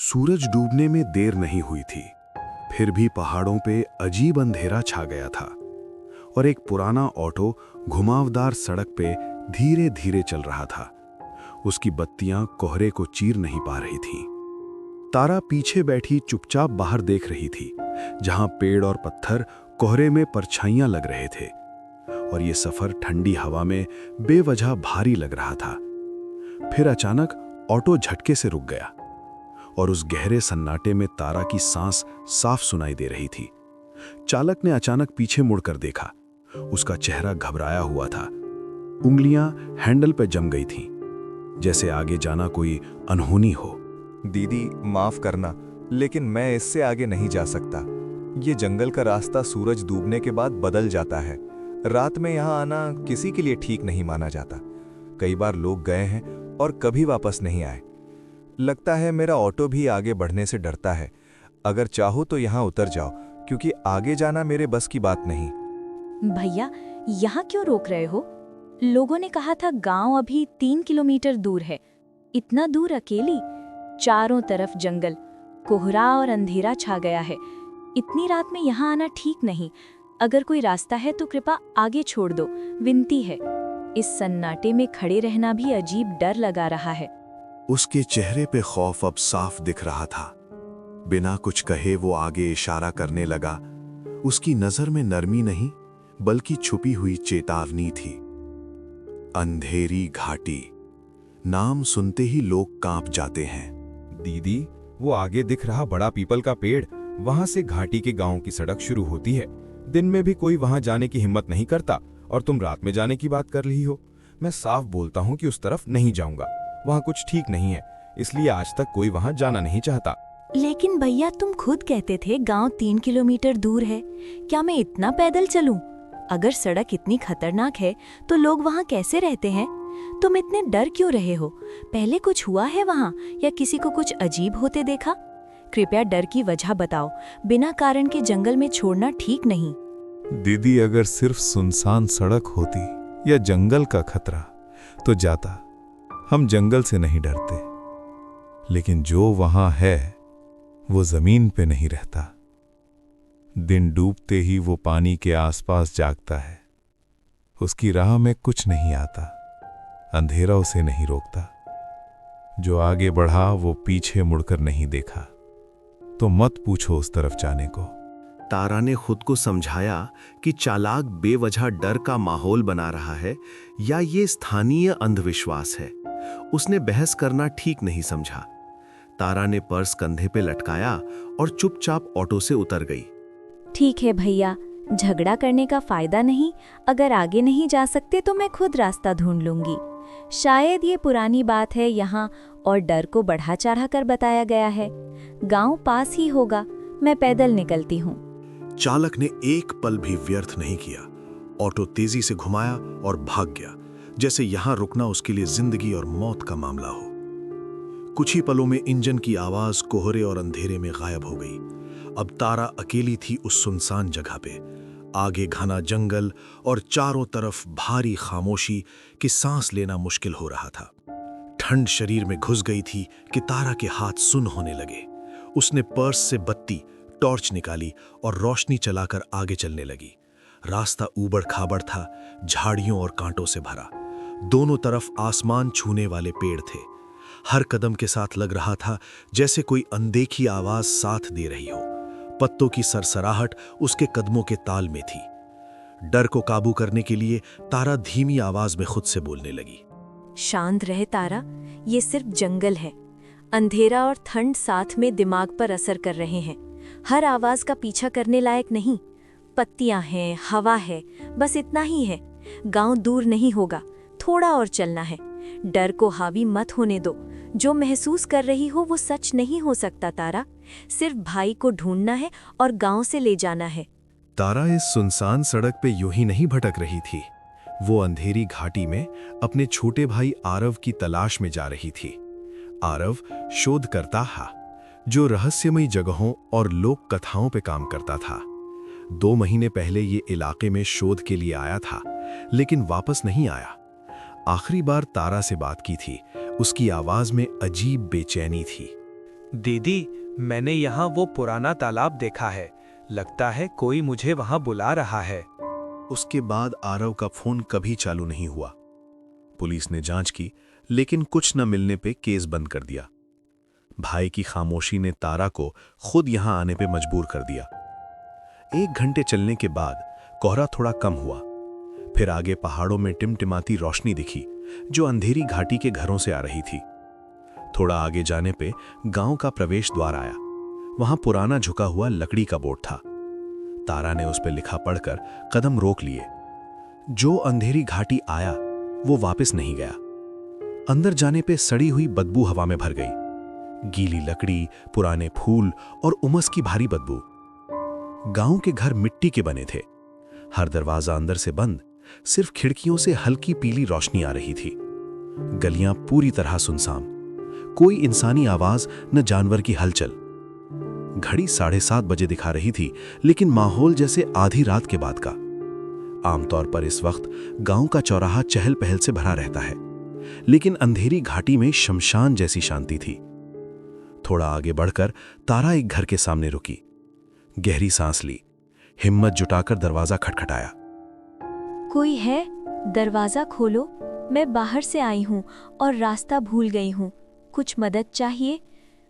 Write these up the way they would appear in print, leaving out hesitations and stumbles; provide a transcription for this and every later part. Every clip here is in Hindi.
सूरज डूबने में देर नहीं हुई थी, फिर भी पहाड़ों पे अजीब अंधेरा छा गया था और एक पुराना ऑटो घुमावदार सड़क पे धीरे धीरे चल रहा था। उसकी बत्तियां कोहरे को चीर नहीं पा रही थीं। तारा पीछे बैठी चुपचाप बाहर देख रही थी, जहां पेड़ और पत्थर कोहरे में परछाइयां लग रहे थे और ये सफर ठंडी हवा में बेवजह भारी लग रहा था। फिर अचानक ऑटो झटके से रुक गया और उस गहरे सन्नाटे में तारा की सांस साफ सुनाई दे रही थी। चालक ने अचानक पीछे मुड़कर देखा। उसका चेहरा घबराया हुआ था। उंगलियां हैंडल पे जम गई थीं, जैसे आगे जाना कोई अनहोनी हो। दीदी माफ करना, लेकिन मैं इससे आगे नहीं जा सकता। ये जंगल का रास्ता सूरज डूबने के बाद बदल जाता है। रात में यहाँ आना किसी के लिए ठीक नहीं माना जाता। कई बार लोग गए हैं और कभी वापस नहीं आए। लगता है मेरा ऑटो भी आगे बढ़ने से डरता है। अगर चाहो तो यहाँ उतर जाओ, क्योंकि आगे जाना मेरे बस की बात नहीं। भैया, यहाँ क्यों रोक रहे हो? लोगों ने कहा था गांव अभी 3 किलोमीटर दूर है। इतना दूर अकेली? चारों तरफ जंगल, कोहरा और अंधेरा छा गया है। इतनी रात में यहाँ आना ठीक नहीं। अगर कोई रास्ता है तो कृपा आगे छोड़ दो, विनती है। इस सन्नाटे में खड़े रहना भी अजीब डर लगा रहा है। उसके चेहरे पे खौफ अब साफ दिख रहा था। बिना कुछ कहे वो आगे इशारा करने लगा। उसकी नजर में नरमी नहीं, बल्कि छुपी हुई चेतावनी थी। अंधेरी घाटी, नाम सुनते ही लोग कांप जाते हैं। दीदी, वो आगे दिख रहा बड़ा पीपल का पेड़, वहां से घाटी के गांव की सड़क शुरू होती है। दिन में भी कोई वहां जाने की हिम्मत नहीं करता और तुम रात में जाने की बात कर रही हो। मैं साफ बोलता हूँ कि उस तरफ नहीं जाऊंगा। वहाँ कुछ ठीक नहीं है, इसलिए आज तक कोई वहाँ जाना नहीं चाहता। लेकिन भैया, तुम खुद कहते थे गांव 3 किलोमीटर दूर है। क्या मैं इतना पैदल चलूं? अगर सड़क इतनी खतरनाक है तो लोग वहाँ कैसे रहते हैं? तुम इतने डर क्यों रहे हो? पहले कुछ हुआ है वहाँ, या किसी को कुछ अजीब होते देखा? कृपया डर की वजह बताओ। बिना कारण के जंगल में छोड़ना ठीक नहीं। दीदी, अगर सिर्फ सुनसान सड़क होती या जंगल का खतरा तो जाता। हम जंगल से नहीं डरते, लेकिन जो वहां है वो जमीन पे नहीं रहता। दिन डूबते ही वो पानी के आसपास जागता है। उसकी राह में कुछ नहीं आता। अंधेरा उसे नहीं रोकता। जो आगे बढ़ा वो पीछे मुड़कर नहीं देखा। तो मत पूछो उस तरफ जाने को। तारा ने खुद को समझाया कि चालाक बेवजह डर का माहौल बना रहा है या ये स्थानीय अंधविश्वास है। उसने बहस करना ठीक नहीं समझा। तारा ने पर्स कंधे पे लटकाया और चुपचाप ऑटो से उतर गई। ठीक है भैया, झगड़ा करने का फायदा नहीं। अगर आगे नहीं जा सकते तो मैं खुद रास्ता ढूंढ लूंगी। शायद ये पुरानी बात है यहाँ, और डर को बढ़ा चढ़ा कर बताया गया है। गांव पास ही होगा, मैं पैदल निकलती हूँ। चालक ने एक पल भी व्यर्थ नहीं किया। ऑटो तेजी से घुमाया और भाग गया, जैसे यहां रुकना उसके लिए जिंदगी और मौत का मामला हो। कुछ ही पलों में इंजन की आवाज कोहरे और अंधेरे में गायब हो गई। अब तारा अकेली थी उस सुनसान जगह पे। आगे घना जंगल और चारों तरफ भारी खामोशी कि सांस लेना मुश्किल हो रहा था। ठंड शरीर में घुस गई थी कि तारा के हाथ सुन्न होने लगे। उसने पर्स से बत्ती, टॉर्च निकाली और रोशनी चलाकर आगे चलने लगी। रास्ता ऊबड़ खाबड़ था, झाड़ियों और कांटों से भरा। दोनों तरफ आसमान छूने वाले पेड़ थे। हर कदम के साथ लग रहा था जैसे कोई अनदेखी आवाज साथ दे रही हो। पत्तों की सरसराहट उसके कदमों के ताल में थी। डर को काबू करने के लिए तारा धीमी आवाज में खुद से बोलने लगी। शांत रहे तारा, ये सिर्फ जंगल है। अंधेरा और ठंड साथ में दिमाग पर असर कर रहे हैं। हर आवाज का पीछा करने लायक नहीं। पत्तियां हैं, हवा है, बस इतना ही है। गांव दूर नहीं होगा, थोड़ा और चलना है। डर को हावी मत होने दो। जो महसूस कर रही हो वो सच नहीं हो सकता तारा। सिर्फ भाई को ढूंढना है और गांव से ले जाना है। तारा इस सुनसान सड़क पे यूं ही नहीं भटक रही थी। वो अंधेरी घाटी में अपने छोटे भाई आरव की तलाश में जा रही थी। आरव शोधकर्ता था, जो रहस्यमयी जगहों और लोक कथाओं पे काम करता था। 2 महीने पहले ये इलाके में शोध के लिए आया था, लेकिन वापस नहीं आया। आखिरी बार तारा से बात की थी, उसकी आवाज में अजीब बेचैनी थी। दीदी, मैंने यहाँ वो पुराना तालाब देखा है। लगता है कोई मुझे वहाँ बुला रहा है। उसके बाद आरव का फोन कभी चालू नहीं हुआ। पुलिस ने जांच की, लेकिन कुछ न मिलने पे केस बंद कर दिया। भाई की खामोशी ने तारा को खुद यहां आने पे मजबूर कर दिया। 1 घंटे चलने के बाद कोहरा थोड़ा कम हुआ। फिर आगे पहाड़ों में टिमटिमाती रोशनी दिखी, जो अंधेरी घाटी के घरों से आ रही थी। थोड़ा आगे जाने पे गांव का प्रवेश द्वार आया। वहां पुराना झुका हुआ लकड़ी का बोर्ड था। तारा ने उस पर लिखा पढ़कर कदम रोक लिए। जो अंधेरी घाटी आया वो वापस नहीं गया। अंदर जाने पे सड़ी हुई बदबू हवा में भर गई। गीली लकड़ी, पुराने फूल और उमस की भारी बदबू। गांव के घर मिट्टी के बने थे। हर दरवाजा अंदर से बंद, सिर्फ खिड़कियों से हल्की पीली रोशनी आ रही थी। गलियां पूरी तरह सुनसान, कोई इंसानी आवाज न जानवर की हलचल। घड़ी 7:30 बजे दिखा रही थी, लेकिन माहौल जैसे आधी रात के बाद का। आमतौर पर इस वक्त गांव का चौराहा चहल पहल से भरा रहता है, लेकिन अंधेरी घाटी में शमशान जैसी शांति थी। थोड़ा आगे बढ़कर तारा एक घर के सामने रुकी। गहरी सांस ली, हिम्मत जुटाकर दरवाजा खटखटाया। कोई है? दरवाजा खोलो। मैं बाहर से आई हूँ और रास्ता भूल गई हूँ। कुछ मदद चाहिए?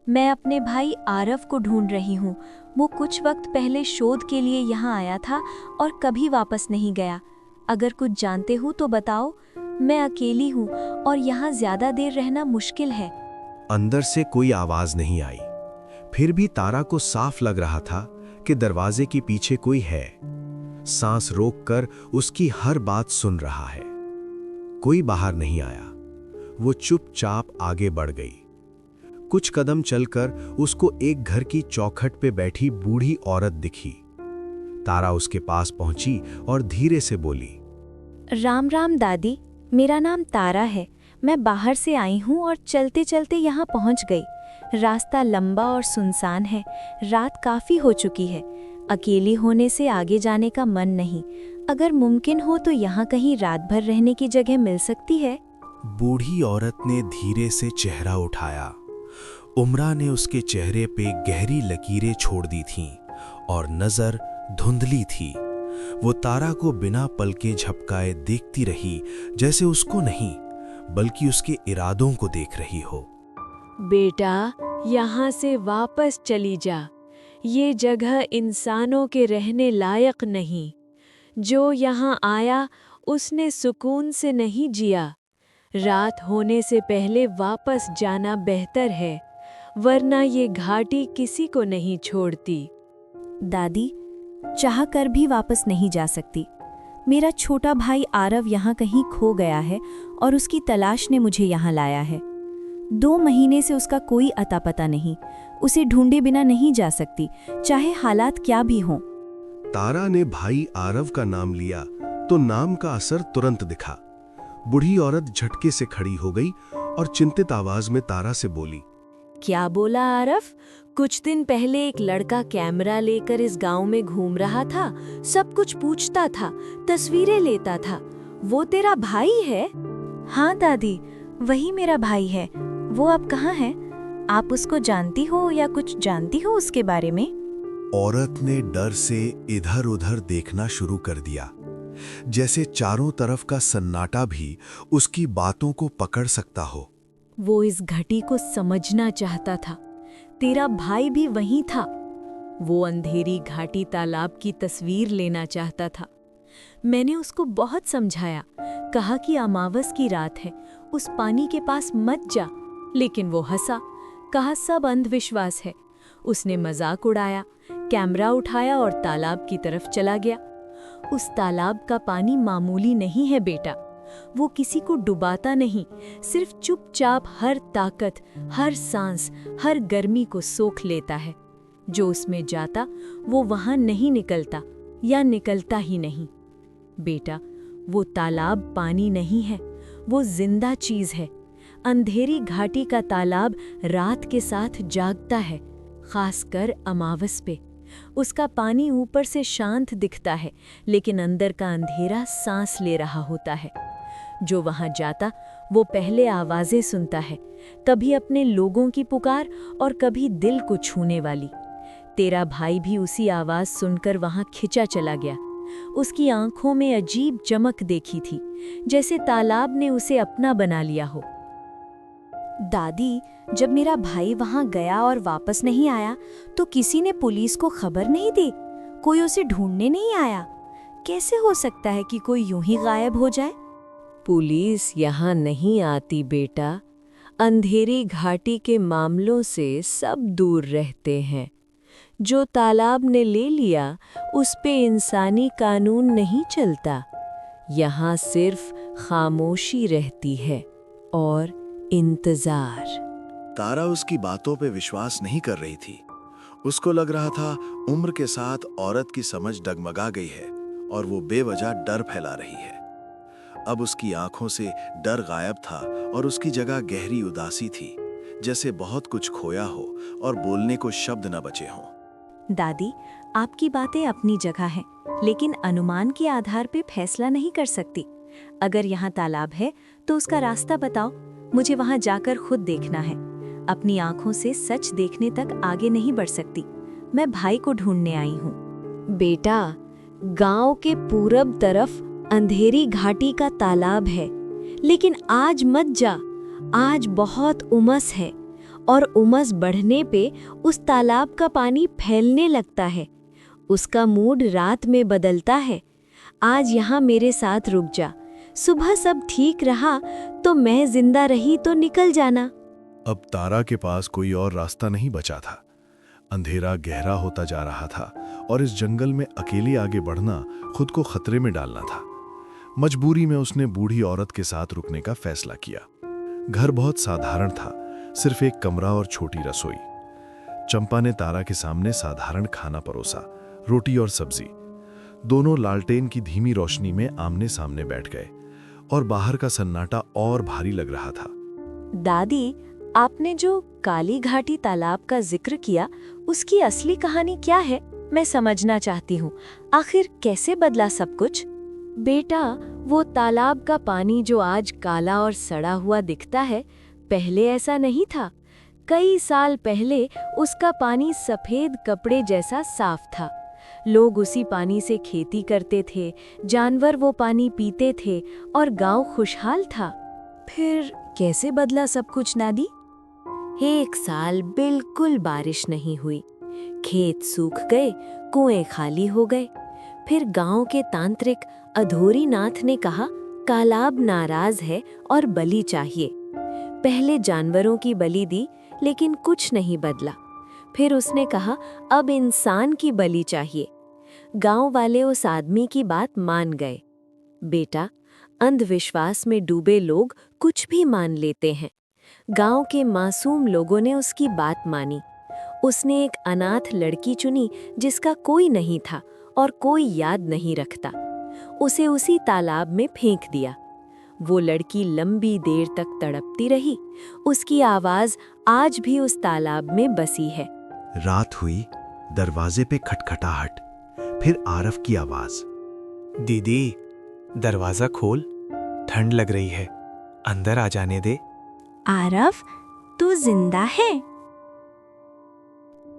मैं अपने भाई आरव को ढूंढ रही हूँ। वो कुछ वक्त पहले शोध के लिए यहाँ आया था और कभी वापस नहीं गया। अगर कुछ जानते हो तो बताओ। मैं अकेली हूँ और यहाँ ज्यादा देर रहना मुश्किल है। अंदर से कोई आवाज नहीं आई। फिर भी तारा को साफ लग रहा था कि दरवाजे के पीछे कोई है। सांस रोककर उसकी हर बात सुन रहा है। कोई बाहर नहीं आया। वो चुपचाप आगे बढ़ गई। कुछ कदम चलकर उसको एक घर की चौखट पे बैठी बूढ़ी औरत दिखी। तारा उसके पास पहुंची और धीरे से बोली, राम राम दादी, मेरा नाम तारा है। मैं बाहर से आई हूँ और चलते चलते यहाँ पहुँच गई। रास्ता लंबा और सुनसान है। रात काफ़ी हो चुकी है। अकेली होने से आगे जाने का मन नहीं। अगर मुमकिन हो तो यहाँ कहीं रात भर रहने की जगह मिल सकती है। बूढ़ी औरत ने धीरे से चेहरा उठाया। उम्रा ने उसके चेहरे पे गहरी लकीरें छोड़ दी थीं और नजर धुंधली थी। वो तारा को बिना पलके झपकाए देखती रही, जैसे उसको नहीं बल्कि उसके इरादों को देख रही हो। बेटा, यहाँ से वापस चली जा। ये जगह इंसानों के रहने लायक नहीं। जो यहाँ आया उसने सुकून से नहीं जिया। रात होने से पहले वापस जाना बेहतर है, वरना ये घाटी किसी को नहीं छोड़ती। दादी, चाह कर भी वापस नहीं जा सकती। मेरा छोटा भाई आरव यहाँ कहीं खो गया है और उसकी तलाश ने मुझे यहाँ लाया है। 2 महीने से उसका कोई अता पता नहीं। उसे ढूंढे बिना नहीं जा सकती, चाहे हालात क्या भी हों। तारा ने भाई आरव का नाम लिया तो नाम का असर तुरंत दिखा। बूढ़ी औरत झटके से खड़ी हो गई और चिंतित आवाज में तारा से बोली, क्या बोला आरव? कुछ दिन पहले एक लड़का कैमरा लेकर इस गांव में घूम रहा था। सब कुछ पूछता था, तस्वीरें लेता था। वो तेरा भाई है? हाँ दादी, वही मेरा भाई है। वो अब कहाँ है? आप उसको जानती हो या कुछ जानती हो उसके बारे में? औरत ने डर से इधर-उधर देखना शुरू कर दिया, जैसे चारों तरफ का सन्नाटा भी उसकी बातों को पकड़ सकता हो। वो इस घटी को समझना चाहता था। तेरा भाई भी वहीं था। वो अंधेरी घाटी तालाब की तस्वीर लेना चाहता था। मैंने उसको बहुत समझाया, कहा कि अमावस की रात है, उस पानी के पास मत जा, लेकिन वो हंसा, कहा सब अंधविश्वास है। उसने मजाक उड़ाया, कैमरा उठाया और तालाब की तरफ चला गया। उस तालाब का पानी मामूली नहीं है बेटा। वो किसी को डुबाता नहीं, सिर्फ चुपचाप हर ताकत, हर सांस, हर गर्मी को सोख लेता है। जो उसमें जाता वो वहां नहीं निकलता या निकलता ही नहीं। बेटा, वो तालाब पानी नहीं है, वो जिंदा चीज है। अंधेरी घाटी का तालाब रात के साथ जागता है, खासकर अमावस पे। उसका पानी ऊपर से शांत दिखता है, लेकिन अंदर का अंधेरा सांस ले रहा होता है। जो वहां जाता वो पहले आवाजें सुनता है, कभी अपने लोगों की पुकार और कभी दिल को छूने वाली। तेरा भाई भी उसी आवाज सुनकर वहां खिंचा चला गया। उसकी आंखों में अजीब चमक देखी थी, जैसे तालाब ने उसे अपना बना लिया हो। दादी, जब मेरा भाई वहां गया और वापस नहीं आया तो किसी ने पुलिस को खबर नहीं दी? कोई उसे ढूंढने नहीं आया? कैसे हो सकता है कि कोई यूं ही गायब हो जाए? पुलिस यहाँ नहीं आती बेटा। अंधेरी घाटी के मामलों से सब दूर रहते हैं। जो तालाब ने ले लिया उस पे इंसानी कानून नहीं चलता। यहाँ सिर्फ खामोशी रहती है और इंतजार। तारा उसकी बातों पे विश्वास नहीं कर रही थी। उसको लग रहा था उम्र के साथ औरत की समझ डगमगा गई है और वो बेवजह डर फैला रही है। अब उसकी आंखों से डर गायब था और उसकी जगह गहरी उदासी थी, जैसे बहुत कुछ खोया हो और बोलने को शब्द न बचे हों। दादी, आपकी बातें अपनी जगह हैं, लेकिन अनुमान के आधार पे फैसला नहीं कर सकती। अगर यहाँ तालाब है तो उसका रास्ता बताओ। मुझे वहाँ जाकर खुद देखना है। अपनी आंखों से सच देखने तक आगे नहीं बढ़ सकती। मैं भाई को ढूंढने आई हूँ। बेटा, गांव के पूरब तरफ अंधेरी घाटी का तालाब है, लेकिन आज मत जा। आज बहुत उमस है और उमस बढ़ने पे उस तालाब का पानी फैलने लगता है। उसका मूड रात में बदलता है। आज यहाँ मेरे साथ रुक जा। सुबह सब ठीक रहा तो मैं जिंदा रही तो निकल जाना। अब तारा के पास कोई और रास्ता नहीं बचा था। अंधेरा गहरा होता जा रहा था और इस जंगल में अकेले आगे बढ़ना खुद को खतरे में डालना था। मजबूरी में उसने बूढ़ी औरत के साथ रुकने का फैसला किया। घर बहुत साधारण था, सिर्फ एक कमरा और छोटी रसोई। चंपा ने तारा के सामने साधारण खाना परोसा, रोटी और सब्जी। दोनों लालटेन की धीमी रोशनी में आमने सामने बैठ गए और बाहर का सन्नाटा और भारी लग रहा था। दादी, आपने जो काली घाटी तालाब का जिक्र किया, उसकी असली कहानी क्या है? मैं समझना चाहती हूँ। आखिर कैसे बदला सब कुछ? बेटा, वो तालाब का पानी जो आज काला और सड़ा हुआ दिखता है, पहले ऐसा नहीं था। कई साल पहले उसका पानी सफेद कपड़े जैसा साफ था। लोग उसी पानी से खेती करते थे, जानवर वो पानी पीते थे और गांव खुशहाल था। फिर कैसे बदला सब कुछ दादी? एक साल बिल्कुल बारिश नहीं हुई। खेत सूख गए, कुएं खाली हो गए। फिर गांव के तांत्रिक अधोरी नाथ ने कहा, तालाब नाराज है और बलि चाहिए। पहले जानवरों की बलि दी, लेकिन कुछ नहीं बदला। फिर उसने कहा, अब इंसान की बलि चाहिए। गांव वाले उस आदमी की बात मान गए। बेटा, अंधविश्वास में डूबे लोग कुछ भी मान लेते हैं। गांव के मासूम लोगों ने उसकी बात मानी। उसने एक अनाथ लड़की चुनी जिसका कोई नहीं था और कोई याद नहीं रखता। उसे उसी तालाब में फेंक दिया। वो लड़की लंबी देर तक तड़पती रही। उसकी आवाज आज भी उस तालाब में बसी है। रात हुई, दरवाजे पे खटखटाहट, फिर आरव की आवाज। दीदी, दरवाजा खोल, ठंड लग रही है, अंदर आ जाने दे। आरव, तू जिंदा है?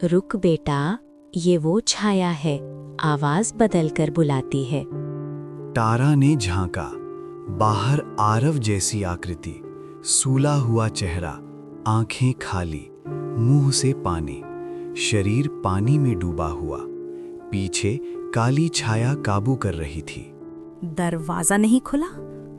रुक बेटा, ये वो छाया है, आवाज बदलकर बुलाती है। तारा ने झांका। बाहर आरव जैसी आकृति, सूला हुआ चेहरा, आंखें खाली, मुंह से पानी, शरीर पानी में डूबा हुआ। पीछे काली छाया काबू कर रही थी। दरवाजा नहीं खुला?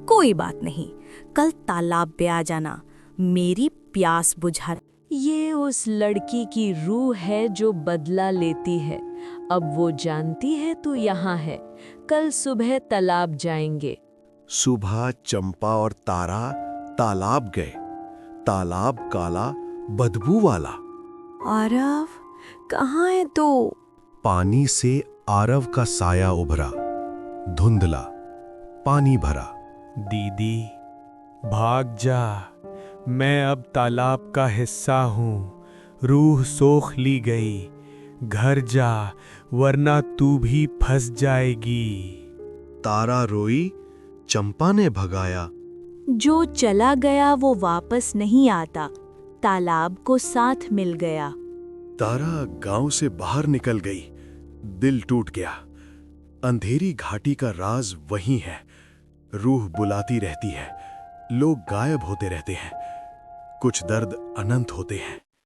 कोई बात नहीं, कल तालाब पे आ जाना, मेरी प्यास बुझा। ये उस लड़की की रूह है जो बदला लेती है। अब वो जानती है तू यहाँ है। कल सुबह तालाब जाएंगे। सुबह चंपा और तारा तालाब गए। तालाब काला, बदबू वाला। आरव, कहाँ है तू? पानी से आरव का साया उभरा, धुंधला, पानी भरा। दीदी, भाग जा, मैं अब तालाब का हिस्सा हूँ। रूह सोख ली गई। घर जा, वरना तू भी फंस जाएगी। तारा रोई, चंपा ने भगाया, जो चला गया वो वापस नहीं आता, तालाब को साथ मिल गया। तारा गांव से बाहर निकल गई। दिल टूट गया। अंधेरी घाटी का राज वही है। रूह बुलाती रहती है, लोग गायब होते रहते हैं, कुछ दर्द अनंत होते हैं।